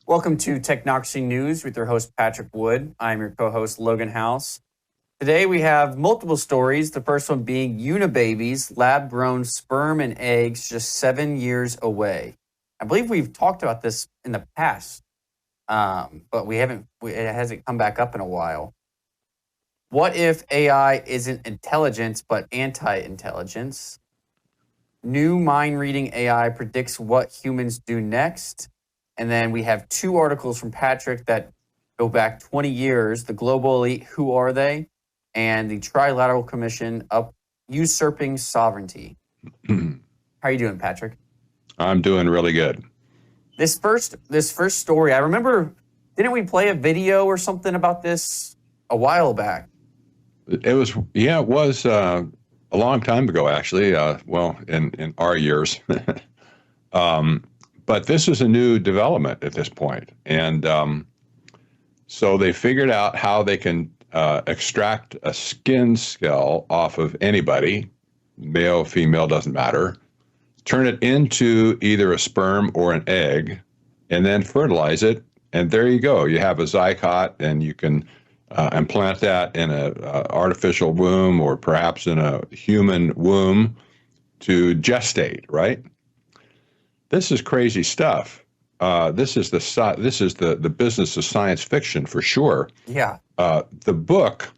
Welcome to Technocracy News with your host, Patrick Wood. I'm your co-host, Logan House. Today we have multiple stories, the first one being Unibabies, lab-grown sperm and eggs just 7 years away. I believe we've talked about this in the past, but it hasn't come back up in a while. What if AI isn't intelligence, but anti-intelligence? New mind-reading AI predicts what humans do next. And then we have two articles from Patrick that go back 20 years. The Global Elite, Who Are They? And the Trilateral Commission of Usurping Sovereignty. How are you doing, Patrick? I'm doing really good. This first story, I remember, didn't we play a video or something about this a while back? It was a long time ago, actually. In our years. But this is a new development at this point. And so they figured out how they can extract a skin cell off of anybody, male, female, doesn't matter, turn it into either a sperm or an egg, and then fertilize it. And there you go. You have a zygote, and you can implant that in an artificial womb or perhaps in a human womb to gestate, right? This is crazy stuff. This is the business of science fiction for sure. Yeah. The book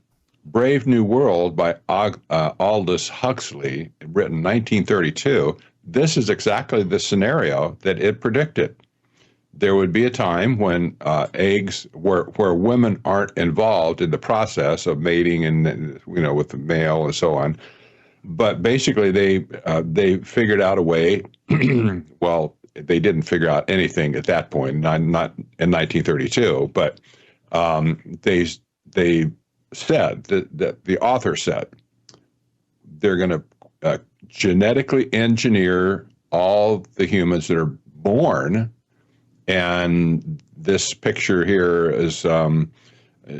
Brave New World by Aldous Huxley, written in 1932. This is exactly the scenario that it predicted. There would be a time when eggs, where women aren't involved in the process of mating and with the male and so on. But basically, they figured out a way. Well, they didn't figure out anything at that point, not in 1932. But they said that the author said they're going to genetically engineer all the humans that are born, and this picture here is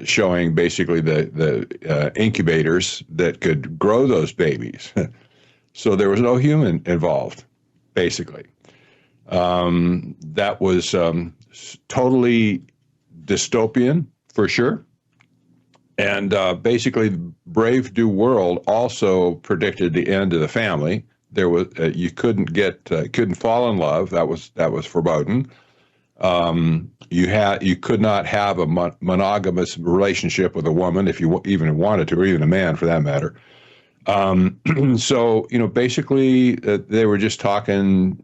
showing basically the incubators that could grow those babies. So there was no human involved, basically. That was totally dystopian, for sure. And basically, Brave New World also predicted the end of the family. There was you couldn't fall in love. That was verboten. You could not have a monogamous relationship with a woman if you even wanted to, or even a man for that matter. So basically, they were just talking,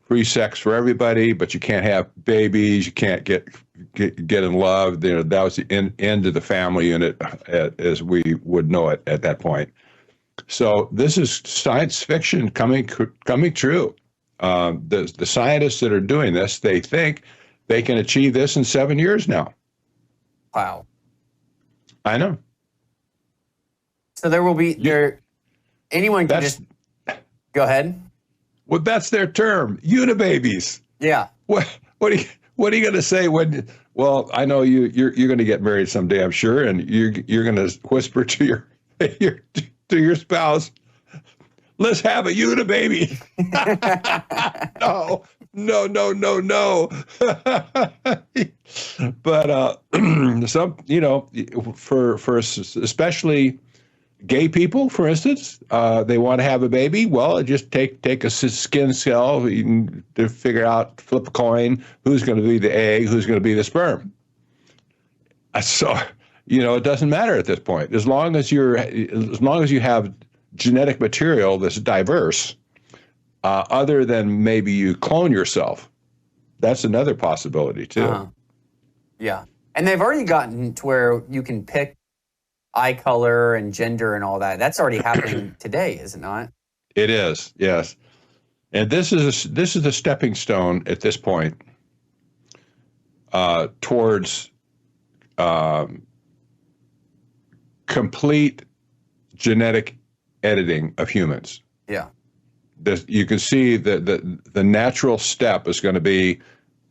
free sex for everybody, but you can't have babies, you can't get in love. That was the end of the family unit as we would know it at that point. So this is science fiction coming true. The scientists that are doing this, they think they can achieve this in 7 years now. Wow. I know. So there will be anyone can just go ahead. Well, that's their term, Unibabies. Yeah. What are you going to say when? Well, I know you're going to get married someday, I'm sure, and you're going to whisper to your spouse, "Let's have a Unibaby." No. But for especially gay people, for instance, they want to have a baby. Well, just take a skin cell to figure out, flip a coin, who's going to be the egg, who's going to be the sperm. So, it doesn't matter at this point. As long as you have genetic material that's diverse, other than maybe you clone yourself, that's another possibility too. Yeah, and they've already gotten to where you can pick eye color and gender and all that. That's already happening today, is it not? It is, yes. And this is a stepping stone at this point towards complete genetic editing of humans. Yeah. You can see the natural step is going to be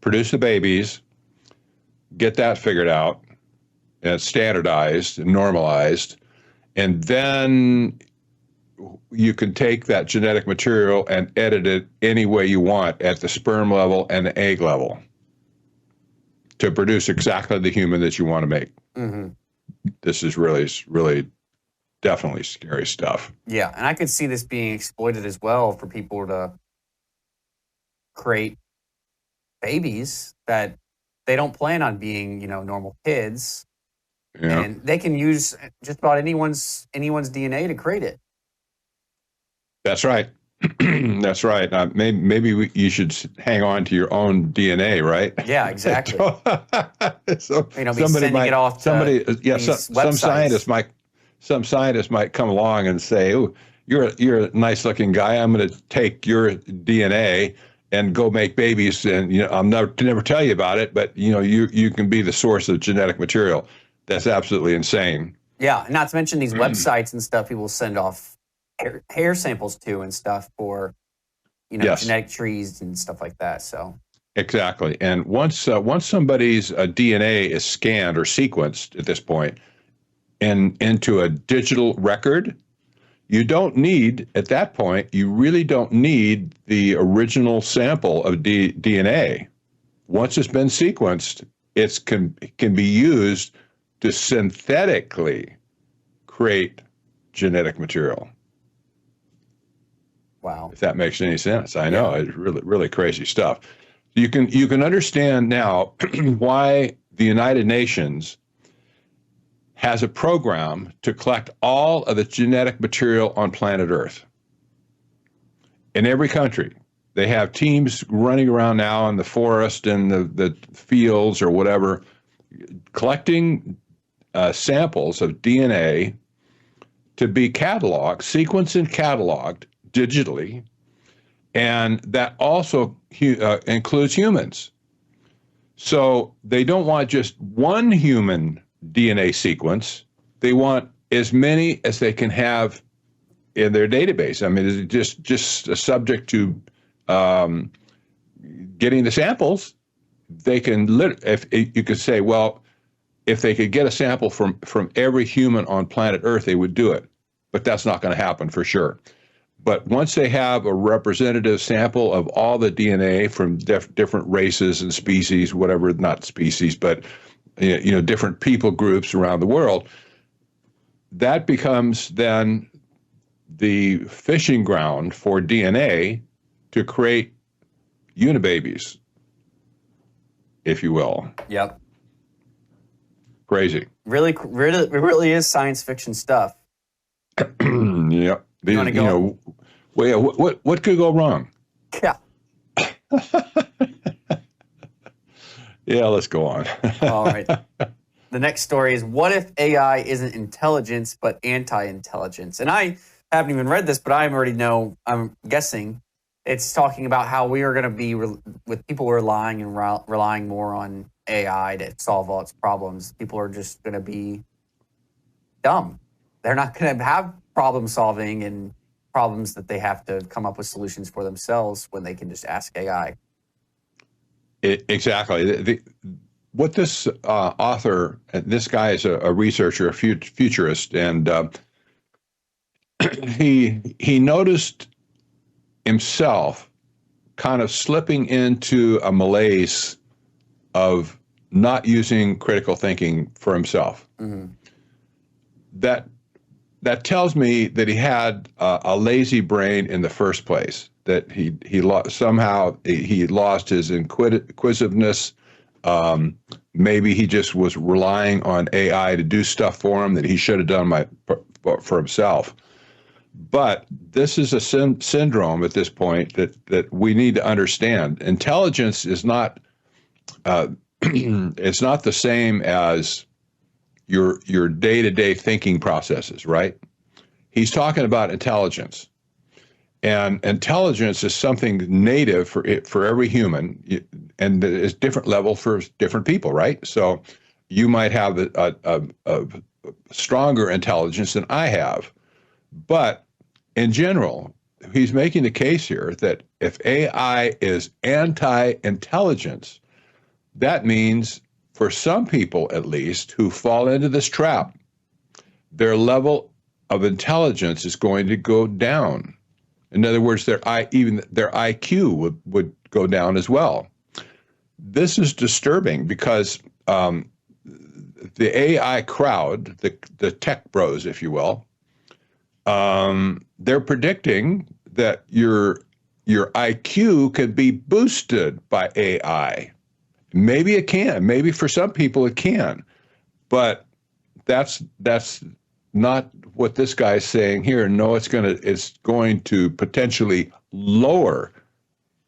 produce the babies, get that figured out, and standardized and normalized, and then you can take that genetic material and edit it any way you want at the sperm level and the egg level. to produce exactly the human that you want to make. Mm-hmm. This is really, really definitely scary stuff. Yeah, and I could see this being exploited as well for people to create babies that they don't plan on being, normal kids, Yeah, and they can use just about anyone's DNA to create it. that's right. That's right. Maybe you should hang on to your own DNA, right? Yeah, exactly. So Be sending it off to these websites. Some scientist might come along and say, "Oh, you're a nice looking guy. I'm going to take your DNA and go make babies, and I'll never tell you about it, but you can be the source of genetic material." That's absolutely insane. Yeah, not to mention these websites and stuff people send off hair samples to and stuff for Yes. genetic trees and stuff like that. So exactly. And once somebody's DNA is scanned or sequenced at this point and into a digital record, you don't need, at that point, you really don't need the original sample of DNA. Once it's been sequenced, it can be used to synthetically create genetic material. wow. If that makes any sense. I know it's really, really crazy stuff. You can understand now why the United Nations has a program to collect all of the genetic material on planet Earth. In every country, they have teams running around now in the forest and the fields or whatever, collecting samples of DNA to be cataloged, sequenced and cataloged digitally, and that also includes humans. So they don't want just one human DNA sequence. They want as many as they can have in their database. I mean, it's just subject to getting the samples. They can, if you could say, well, if they could get a sample from every human on planet Earth, they would do it. But that's not going to happen for sure. But once they have a representative sample of all the DNA from different races and species, whatever, not species, but different people groups around the world, that becomes then the fishing ground for DNA to create unibabies, if you will. Yep. Crazy. Really, it really is science fiction stuff. Yep. What could go wrong? Yeah. Yeah, let's go on. All right. The next story is, what if AI isn't intelligence but anti-intelligence? And I haven't even read this, but I already know, I'm guessing, it's talking about how we are going to be, with people relying more on AI to solve all its problems, people are just going to be dumb. They're not going to have problem solving and problems that they have to come up with solutions for themselves when they can just ask AI. Exactly. What this author, this guy is a researcher, a futurist, and he noticed himself kind of slipping into a malaise of not using critical thinking for himself. Mm-hmm. That tells me that he had a lazy brain in the first place. That somehow he lost his inquisitiveness. Maybe he just was relying on AI to do stuff for him that he should have done for himself. But this is a syndrome at this point that we need to understand. Intelligence is not it's not the same as your day-to-day thinking processes, right? He's talking about intelligence. And intelligence is something native for every human, and it's different level for different people, right? So you might have a stronger intelligence than I have. But in general, he's making the case here that if AI is anti-intelligence, that means for some people, at least, who fall into this trap, their level of intelligence is going to go down. In other words, even their IQ would go down as well. this is disturbing because the AI crowd, the tech bros, if you will, they're predicting that your IQ could be boosted by AI. Maybe it can. Maybe for some people it can, but that's not what this guy's saying here. No, it's going to potentially lower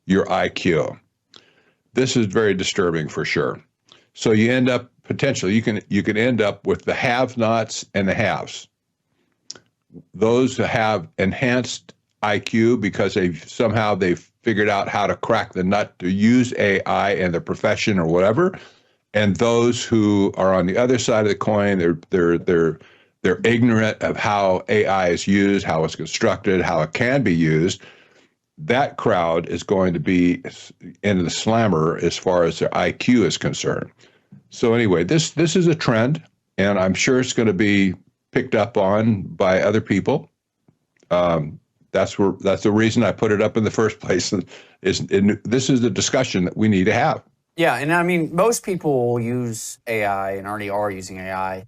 your IQ. This is very disturbing for sure. So you end up potentially you can end up with the have-nots and the haves. Those who have enhanced IQ because they've figured out how to crack the nut to use AI in their profession or whatever, and those who are on the other side of the coin, they're ignorant of how AI is used, how it's constructed, how it can be used. That crowd is going to be in the slammer as far as their IQ is concerned. So anyway, this is a trend, and I'm sure it's going to be picked up on by other people. That's the reason I put it up in the first place. This is the discussion that we need to have. Yeah, and I mean, most people will use AI and already are using AI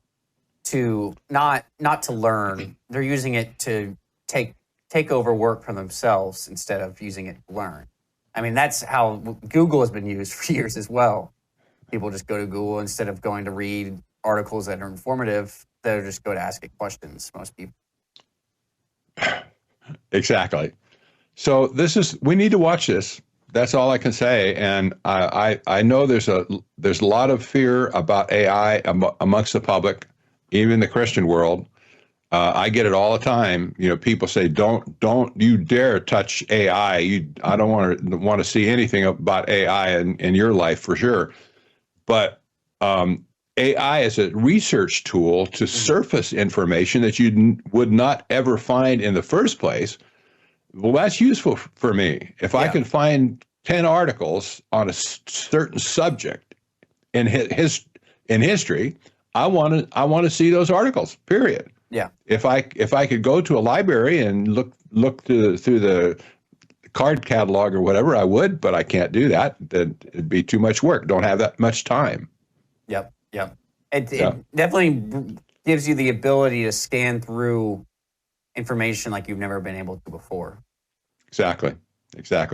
to not to learn. They're using it to take over work for themselves instead of using it to learn. I mean, that's how Google has been used for years as well. People just go to Google instead of going to read articles that are informative. They'll just go to ask it questions, most people. Exactly. So we need to watch this. That's all I can say. And I know there's a lot of fear about AI amongst the public, even the Christian world. I get it all the time. You know, people say, "Don't you dare touch AI. I don't want to see anything about AI in your life for sure." But AI is a research tool to surface information that you would not ever find in the first place. Well, that's useful for me. If I can find 10 articles on a certain subject in history, I want to see those articles. Period. Yeah. If I could go to a library and look through the card catalog or whatever, I would, but I can't do that. Then it'd be too much work. Don't have that much time. Yep. It definitely gives you the ability to scan through information like you've never been able to before. Exactly.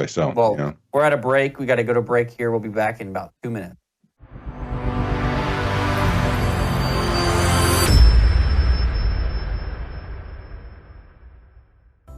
So, well, we're at a break. We got to go to break here. We'll be back in about 2 minutes.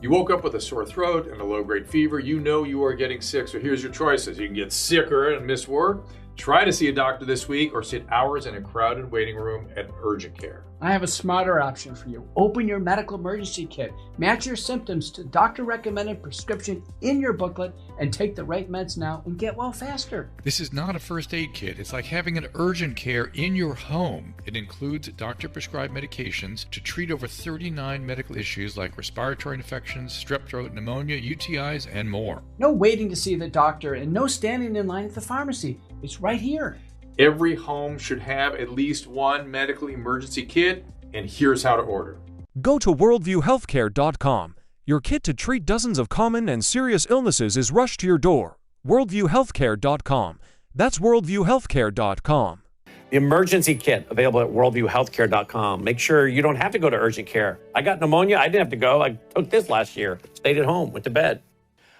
You woke up with a sore throat and a low-grade fever. You know you are getting sick, so here's your choices. You can get sicker and miss work. Try to see a doctor this week or sit hours in a crowded waiting room at urgent care. I have a smarter option for you. Open your medical emergency kit. Match your symptoms to doctor-recommended prescription in your booklet and take the right meds now and get well faster. This is not a first aid kit. It's like having an urgent care in your home. It includes doctor-prescribed medications to treat over 39 medical issues like respiratory infections, strep throat, pneumonia, UTIs, and more. No waiting to see the doctor and no standing in line at the pharmacy. It's right here. Every home should have at least one medical emergency kit, and here's how to order. Go to worldviewhealthcare.com. Your kit to treat dozens of common and serious illnesses is rushed to your door. worldviewhealthcare.com. That's worldviewhealthcare.com. The emergency kit available at worldviewhealthcare.com. Make sure you don't have to go to urgent care. I got pneumonia. I didn't have to go. I took this last year. Stayed at home, went to bed.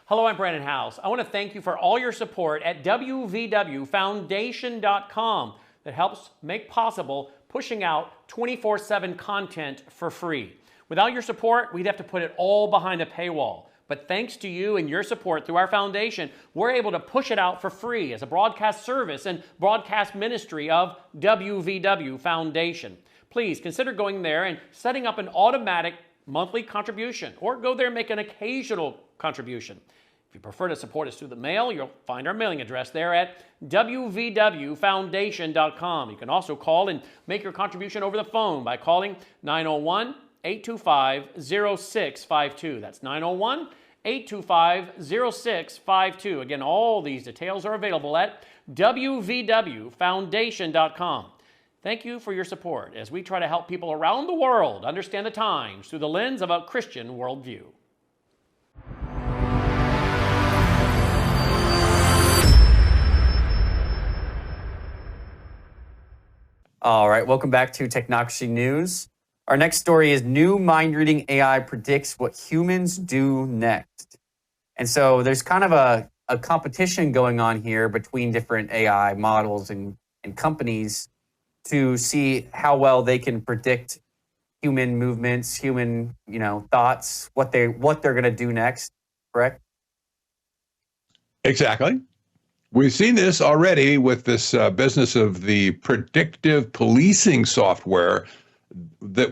Hello, I'm Brandon House. I want to thank you for all your support at wvwfoundation.com that helps make possible pushing out 24/7 content for free. Without your support, we'd have to put it all behind a paywall. But thanks to you and your support through our foundation, we're able to push it out for free as a broadcast service and broadcast ministry of WVW Foundation. Please consider going there and setting up an automatic monthly contribution, or go there and make an occasional contribution. If you prefer to support us through the mail, you'll find our mailing address there at wvwfoundation.com. You can also call and make your contribution over the phone by calling 901-825-0652. That's 901-825-0652. Again, all these details are available at wvwfoundation.com. Thank you for your support as we try to help people around the world understand the times through the lens of a Christian worldview. All right, welcome back to Technocracy News. Our next story is new mind-reading AI predicts what humans do next. And so there's kind of a competition going on here between different AI models and companies to see how well they can predict human movements, human, thoughts, what they're going to do next, correct? Exactly. We've seen this already with this business of the predictive policing software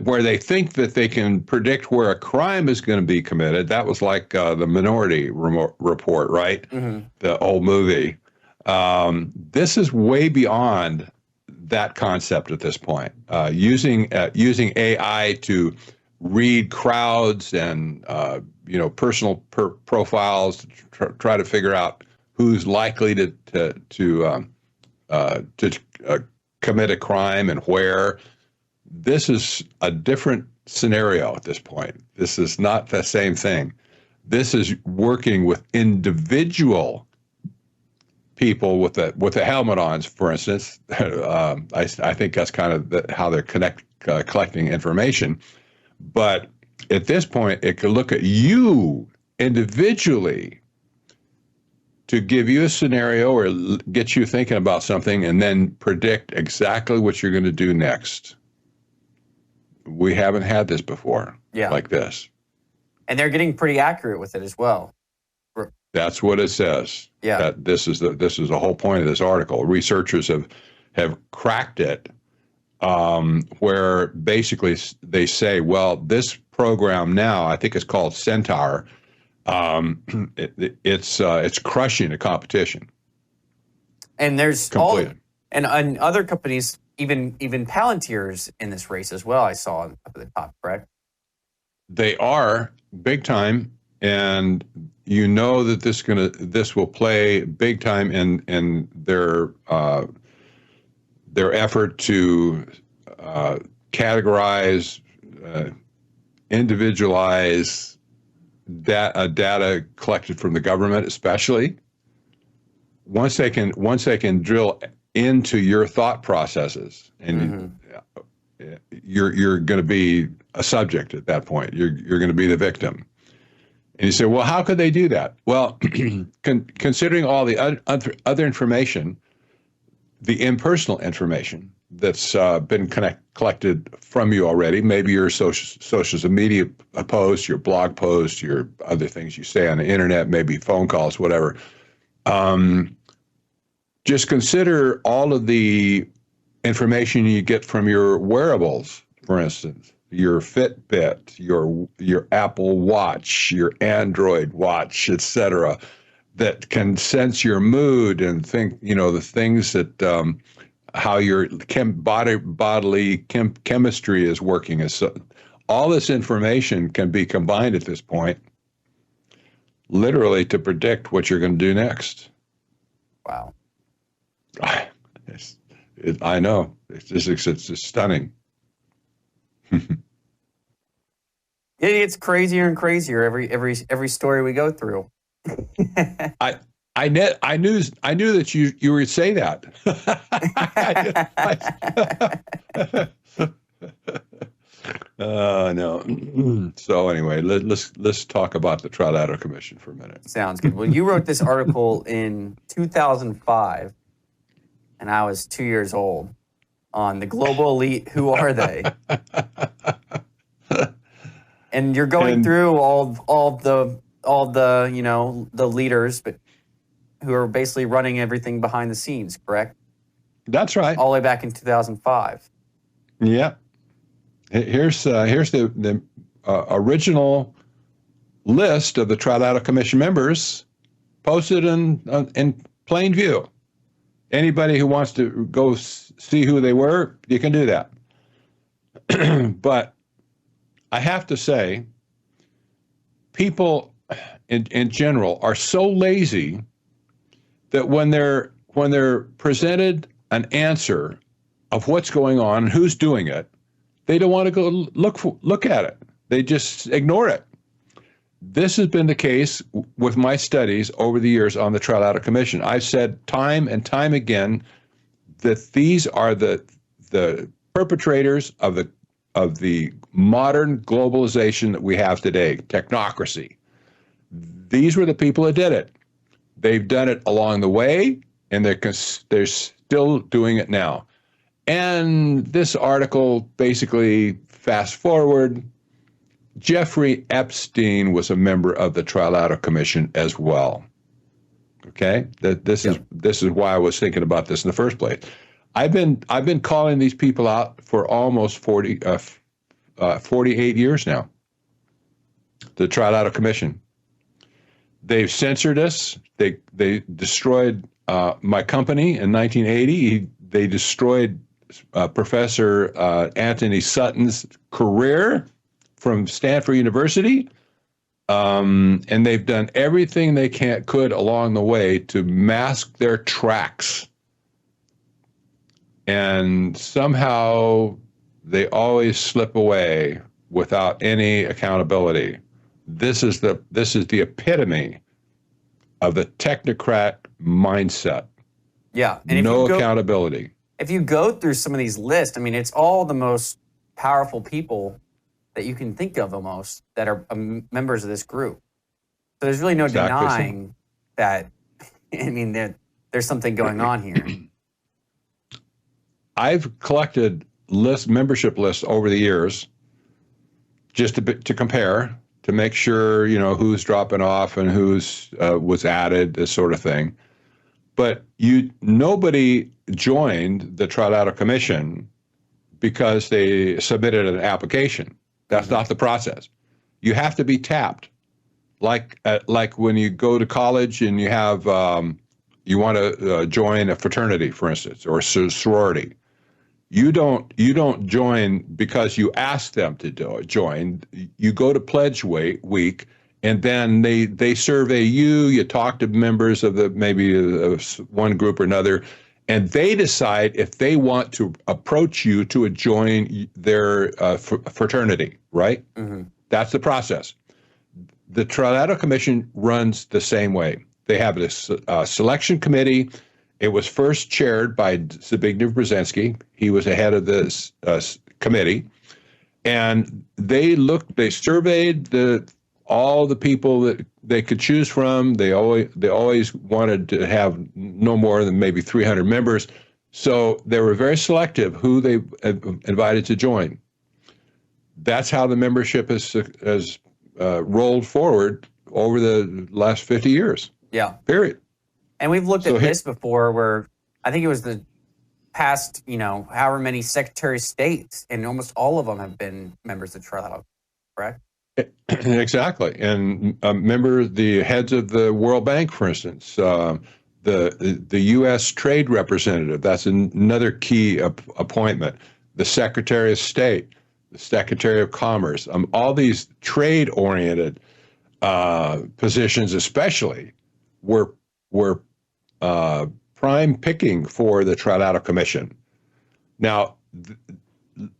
where they think that they can predict where a crime is going to be committed. That was like the Minority Report, right? Mm-hmm. The old movie. This is way beyond that concept at this point. Using AI to read crowds and personal profiles to try to figure out who's likely to commit a crime and where. This is a different scenario at this point. This is not the same thing. This is working with individual people with a helmet on, for instance. I think that's kind of how they're collecting information. But at this point, it could look at you individually to give you a scenario or get you thinking about something and then predict exactly what you're going to do next. We haven't had this before like this. And they're getting pretty accurate with it as well. That's what it says. Yeah. That this is the whole point of this article. Researchers have cracked it, where basically they say, well, this program now, I think it's called Centaur, it's crushing the competition. And there's and other companies, even Palantir's in this race as well. I saw up at the top, correct? They are big time, and that this will play big time in their effort to categorize, individualize data collected from the government, especially once they can drill into your thought processes, and you're going to be a subject at that point. You're going to be the victim. And you say, well, how could they do that? Well, considering all the other information, the impersonal information that's been collected from you already, maybe your social media posts, your blog posts, your other things you say on the internet, maybe phone calls, whatever. Just consider all of the information you get from your wearables, for instance, your Fitbit, your Apple Watch, your Android Watch, etc., that can sense your mood and think, the things that how your bodily chemistry is working. All this information can be combined at this point, literally, to predict what you're going to do next. Wow. I know. It's just stunning. It gets crazier and crazier every story we go through. I knew that you would say that. No. So anyway, let's talk about the Trilateral Commission for a minute. Sounds good. Well, you wrote this article in 2005, and I was 2 years old, on the global elite. Who are they? And you're going through all the the leaders, but who are basically running everything behind the scenes, correct? That's right. All the way back in 2005. Yeah. Here's the original list of the Trilateral Commission members posted in plain view. Anybody who wants to go see who they were, you can do that. But I have to say, people in general are so lazy that when they're presented an answer of what's going on, who's doing it, they don't want to go look at it. They just ignore it. This has been the case with my studies over the years on the Trilateral Commission. I've said time and time again that these are the the perpetrators of the modern globalization that we have today, technocracy. These were the people that did it. They've done it along the way, and they're still doing it now. And this article basically, fast forward, Jeffrey Epstein was a member of the Trilateral Commission as well. Okay, this is why I was thinking about this in the first place. I've been calling these people out for almost 48 years now. The Trilateral Commission. They've censored us. They destroyed my company in 1980. They destroyed Professor Anthony Sutton's career from Stanford University. And they've done everything they could along the way to mask their tracks. And somehow they always slip away without any accountability. This is the epitome of the technocrat mindset. Yeah. And no accountability. If you go through some of these lists, I mean, it's all the most powerful people that you can think of almost that are members of this group. So there's really no denying that, I mean, there's something going on here. I've collected membership lists over the years just to compare, to make sure, who's dropping off and who's was added, this sort of thing. But nobody joined the Trilateral Commission because they submitted an application. That's not the process. You have to be tapped, like when you go to college and you have you want to join a fraternity, for instance, or a sorority. You don't join because you ask them to join. You go to pledge week, and then they survey you. You talk to members of one group or another, and they decide if they want to approach you to join their fraternity, right? Mm-hmm. That's the process. The Trilateral Commission runs the same way. They have a selection committee. It was first chaired by Zbigniew Brzezinski. He was the head of this committee. And they surveyed all the people that they could choose from. They always wanted to have no more than maybe 300 members. So they were very selective who they invited to join. That's how the membership has rolled forward over the last 50 years. Yeah. Period. And we've looked at this before where I think it was the past, however many Secretary of States, and almost all of them have been members of Trilateral, correct? Exactly. And remember the heads of the World Bank, for instance, the U.S. Trade Representative, that's another key appointment, the Secretary of State, the Secretary of Commerce, all these trade-oriented positions especially were prime picking for the Trilateral Commission. Now,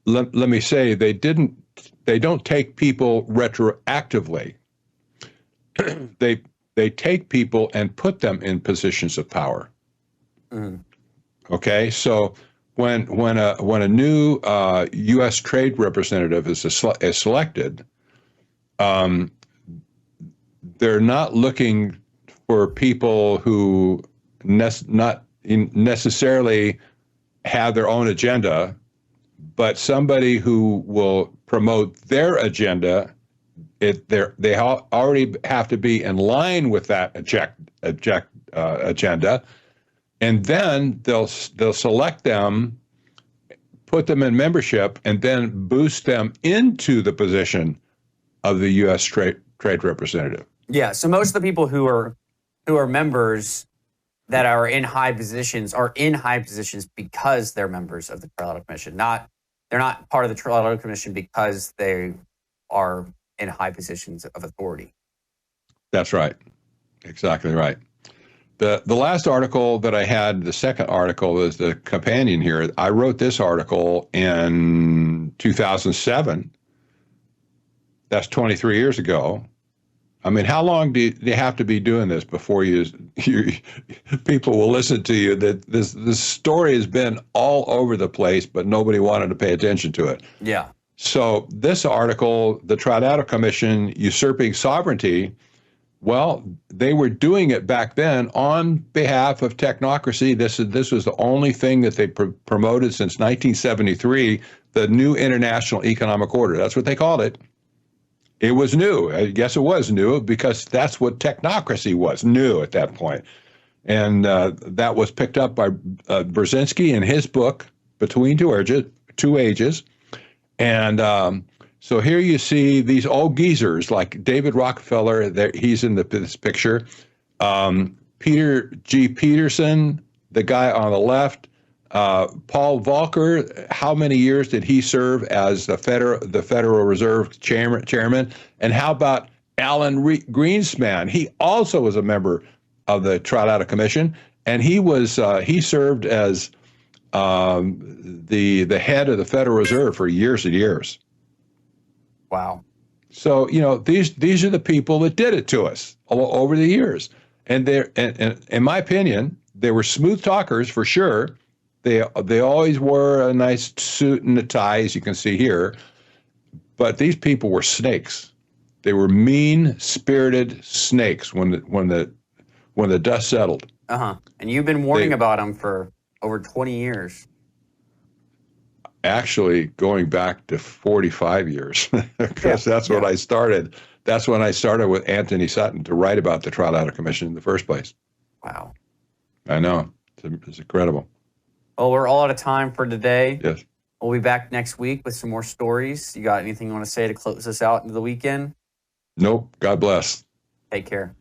let me say they don't take people retroactively. They take people and put them in positions of power. Mm. Okay, so when a new U.S. trade representative is selected, they're not looking for people who not necessarily have their own agenda, but somebody who will promote their agenda. They already have to be in line with that agenda, and then they'll select them, put them in membership, and then boost them into the position of the U.S. trade representative. Yeah. So most of the people who are members that are in high positions because they're members of the Trilateral Commission. They're not part of the Trilateral Commission because they are in high positions of authority. That's right. Exactly right. The last article that I had, the second article, is the companion here. I wrote this article in 2007. That's 23 years ago. I mean, how long do you have to be doing this before you people will listen to you? That this story has been all over the place, but nobody wanted to pay attention to it. Yeah. So this article, the Trilateral Commission usurping sovereignty, well, they were doing it back then on behalf of technocracy. This was the only thing that they promoted since 1973, the new international economic order. That's what they called it. It was new. I guess it was new because that's what technocracy was, new at that point. And that was picked up by Brzezinski in his book, Between Two Ages. And so here you see these old geezers like David Rockefeller. He's in this picture. Peter G. Peterson, the guy on the left. Paul Volcker, how many years did he serve as the Federal Reserve chairman? And how about Alan Greenspan? He also was a member of the Trilateral Commission, and he served as the head of the Federal Reserve for years and years. Wow. So these are the people that did it to us over the years, and in my opinion, they were smooth talkers for sure. They always wore a nice suit and a tie, as you can see here. But these people were snakes. They were mean-spirited snakes when the dust settled. And you've been warning about them for over 20 years. Actually, going back to 45 years, because that's when I started. That's when I started with Anthony Sutton to write about the Trilateral Commission in the first place. Wow. I know. It's incredible. Well, we're all out of time for today. Yes. We'll be back next week with some more stories. You got anything you want to say to close us out into the weekend? Nope. God bless. Take care.